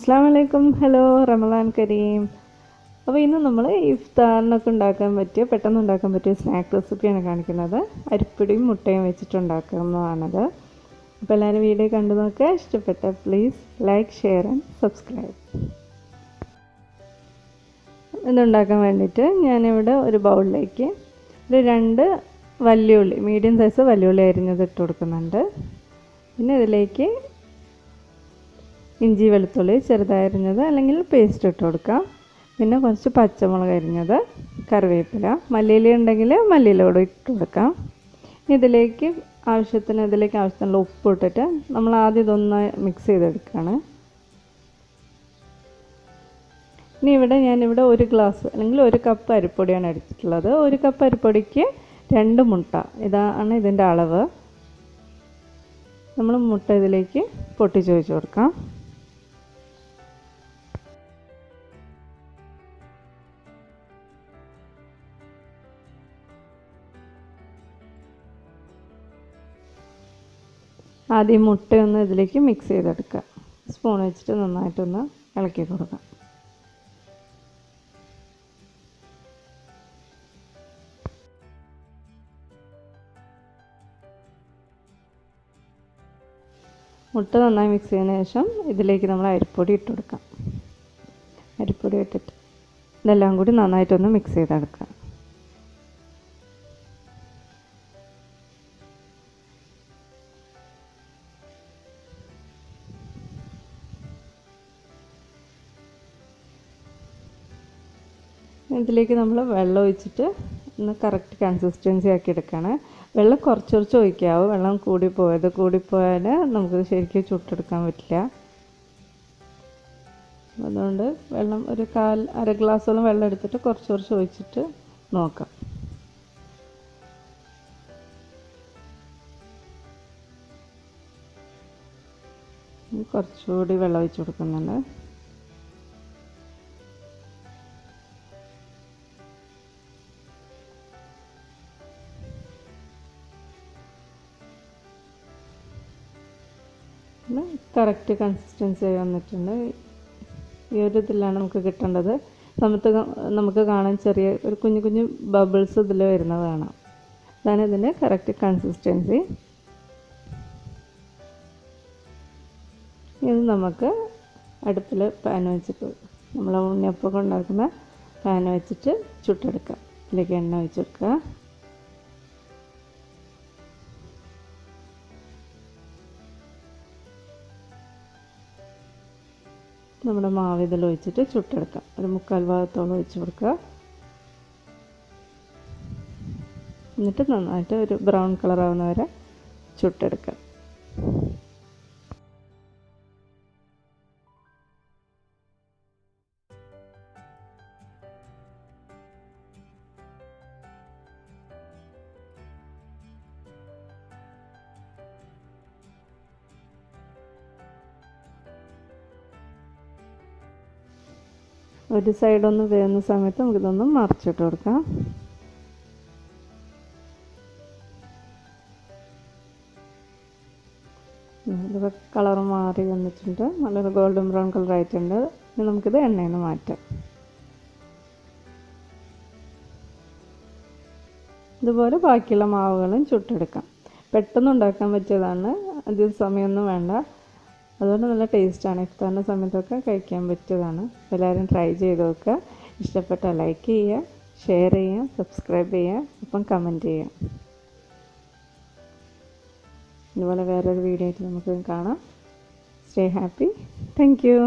അസ്സലാമു അലൈക്കും. ഹലോ, റമളാൻ കരീം. അപ്പോൾ ഇന്ന് നമ്മൾ ഇഫ്താറിനൊക്കെ ഉണ്ടാക്കാൻ പറ്റിയ പെട്ടെന്ന് ഉണ്ടാക്കാൻ പറ്റിയ സ്നാക്ക് റെസിപ്പിയാണ് കാണിക്കുന്നത്. അരിപ്പൊടിയും മുട്ടയും വെച്ചിട്ടുണ്ടാക്കുന്നതാണത്. അപ്പോൾ എല്ലാവരും വീഡിയോ കണ്ടു നോക്കുക. ഇഷ്ടപ്പെട്ട please like, share and subscribe. ഇതുണ്ടാക്കാൻ വേണ്ടിയിട്ട് ഞാനിവിടെ ഒരു ബൗളിലേക്ക് ഒരു 2 വല്യുള്ളി, മീഡിയം സൈസ് വല്യുള്ളി അരിഞ്ഞത് ഇട്ട് കൊടുക്കുന്നുണ്ട്. പിന്നെ ഇതിലേക്ക് ഇഞ്ചി വെളുത്തുള്ളി ചെറുതായി അരിഞ്ഞത് അല്ലെങ്കിൽ പേസ്റ്റ് ഇട്ട് കൊടുക്കാം. പിന്നെ കുറച്ച് പച്ചമുളക് അരിഞ്ഞത്, കറിവേപ്പില, മല്ലിയില ഉണ്ടെങ്കിൽ മല്ലിയില കൂടെ ഇട്ട് കൊടുക്കാം. ഇതിലേക്ക് ആവശ്യത്തിനുള്ള ഉപ്പ് ഇട്ടിട്ട് നമ്മൾ ആദ്യം ഇതൊന്ന് മിക്സ് ചെയ്തെടുക്കുകയാണ്. ഇനി ഞാനിവിടെ 1 ഗ്ലാസ് അല്ലെങ്കിൽ 1 കപ്പ് അരിപ്പൊടിയാണ് എടുത്തിട്ടുള്ളത്. 1 കപ്പ് അരിപ്പൊടിക്ക് 2 മുട്ട, ഇതാണ് ഇതിൻ്റെ അളവ്. നമ്മൾ മുട്ട ഇതിലേക്ക് പൊട്ടിച്ച് വെച്ച് കൊടുക്കാം. ആദ്യം മുട്ടയൊന്ന് ഇതിലേക്ക് മിക്സ് ചെയ്തെടുക്കുക. സ്പൂൺ വെച്ചിട്ട് നന്നായിട്ടൊന്ന് ഇളക്കി കൊടുക്കാം. മുട്ട നന്നായി മിക്സ് ചെയ്തതിന് ശേഷം ഇതിലേക്ക് നമ്മൾ അരിപ്പൊടി ഇട്ട് കൊടുക്കാം. അരിപ്പൊടി ഇട്ടിട്ട് ഇതെല്ലാം കൂടി നന്നായിട്ടൊന്ന് മിക്സ് ചെയ്തെടുക്കുക. ഇതിലേക്ക് നമ്മൾ വെള്ളം ഒഴിച്ചിട്ട് ഒന്ന് കറക്റ്റ് കൺസിസ്റ്റൻസി ആക്കി എടുക്കുകയാണ്. വെള്ളം കുറച്ച് ഒഴിക്കാവും. വെള്ളം കൂടിപ്പോയാൽ നമുക്കിത് ശരിക്കും ചുട്ടെടുക്കാൻ പറ്റില്ല. അതുകൊണ്ട് വെള്ളം ഒരു അര ഗ്ലാസ്സോളം വെള്ളം എടുത്തിട്ട് കുറച്ച് ഒഴിച്ചിട്ട് നോക്കാം. കുറച്ചുകൂടി വെള്ളം ഒഴിച്ച് കൊടുക്കുന്നുണ്ട്. കറക്റ്റ് കൺസിസ്റ്റൻസി ആയി വന്നിട്ടുണ്ട്. ഈ ഒരു ഇതിലാണ് നമുക്ക് കിട്ടേണ്ടത്. നമുക്ക് കാണാൻ ചെറിയ ഒരു കുഞ്ഞു ബബിൾസ് ഇതിൽ വരുന്നത് കാണാം. ഇതാണ് ഇതിൻ്റെ കറക്റ്റ് കൺസിസ്റ്റൻസി. ഇത് നമുക്ക് അടുപ്പിൽ പാൻ വെച്ചിട്ട് നമ്മൾ ഉണ്ണിയപ്പം ഉണ്ടാക്കുന്ന പാൻ വെച്ചിട്ട് ചുട്ടെടുക്കാം. ഇതിലേക്ക് എണ്ണ ഒഴിച്ചെടുക്കുക. നമ്മുടെ മാവ് ഇതിൽ ഒഴിച്ചിട്ട് ചുട്ടെടുക്കാം. ഒരു 3/4 ഭാഗത്തോളം ഒഴിച്ച് കൊടുക്കുക. എന്നിട്ട് നന്നായിട്ട് ഒരു ബ്രൗൺ കളർ ആവുന്ന വരെ ചുട്ടെടുക്കുക. ഒരു സൈഡ് ഒന്ന് വേവുന്ന സമയത്ത് നമുക്കിതൊന്ന് മറിച്ചിട്ട് കൊടുക്കാം. ഇതൊക്കെ കളർ മാറി വന്നിട്ടുണ്ട്. നല്ലൊരു ഗോൾഡൻ ബ്രൗൺ കളർ ആയിട്ടുണ്ട്. ഇനി നമുക്കിത് എണ്ണയിൽ നിന്ന് മാറ്റാം. ഇതുപോലെ ബാക്കിയുള്ള മാവുകളും ചുട്ടെടുക്കാം. പെട്ടെന്ന് ഉണ്ടാക്കാൻ പറ്റിയതാണ്. അധികം സമയമൊന്നും വേണ്ട. അതുകൊണ്ട് നല്ല ടേസ്റ്റാണ്. ഇഫ്താറിൻ്റെ സമയത്തൊക്കെ കഴിക്കാൻ പറ്റിയതാണ്. എല്ലാവരും ട്രൈ ചെയ്ത് നോക്കുക. ഇഷ്ടപ്പെട്ടാൽ ലൈക്ക് ചെയ്യുക, ഷെയർ ചെയ്യുക, സബ്സ്ക്രൈബ് ചെയ്യുക, ഒപ്പം കമൻറ്റ് ചെയ്യുക. ഇതുപോലെ വേറൊരു വീഡിയോ ആയിട്ട് നമുക്ക് കാണാം. Stay happy. Thank you.